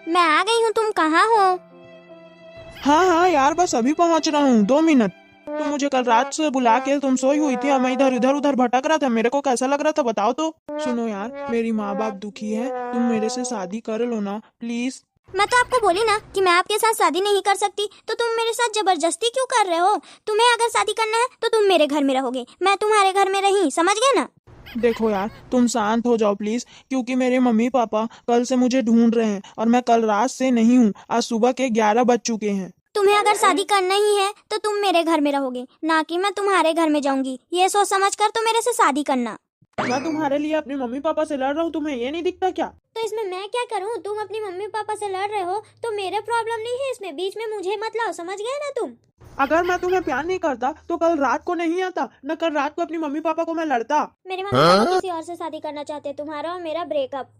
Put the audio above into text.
मैं आ गई हूँ, तुम कहाँ हो? हाँ हाँ यार, बस अभी पहुंच रहा हूँ, 2 मिनट। तुम मुझे कल रात से बुला के तुम सोई हुई थी और मैं इधर इधर उधर भटक रहा था। मेरे को कैसा लग रहा था बताओ तो। सुनो यार, मेरी माँ बाप दुखी है, तुम मेरे से शादी कर लो ना प्लीज। मैं तो आपको बोली ना कि मैं आपके साथ शादी नहीं कर सकती, तो तुम मेरे साथ जबरदस्ती क्यों कर रहे हो? तुम्हें अगर शादी करना है तो तुम मेरे घर में रहोगे, मैं तुम्हारे घर में रही, समझ गए ना? देखो यार, तुम शांत हो जाओ प्लीज, क्योंकि मेरे मम्मी पापा कल से मुझे ढूंढ रहे हैं और मैं कल रात से नहीं हूँ। आज सुबह के 11 बज चुके हैं। तुम्हें अगर शादी करना ही है तो तुम मेरे घर में रहोगे, ना कि मैं तुम्हारे घर में जाऊंगी। ये सोच समझ कर तो मेरे से शादी करना। मैं तुम्हारे लिए अपने मम्मी पापा से लड़ रहा हूँ, तुम्हें ये नहीं दिखता क्या? तो इसमें मैं क्या करूं? तुम अपनी मम्मी पापा से लड़ रहे हो तो मेरे प्रॉब्लम नहीं है इसमें, बीच में मुझे मत लाओ, समझ गए ना तुम? अगर मैं तुम्हें प्यार नहीं करता तो कल रात को नहीं आता, न कल रात को अपनी मम्मी पापा को मैं लड़ता। मेरी मम्मी पापा किसी और से शादी करना चाहते हैं, तुम्हारा और मेरा ब्रेकअप।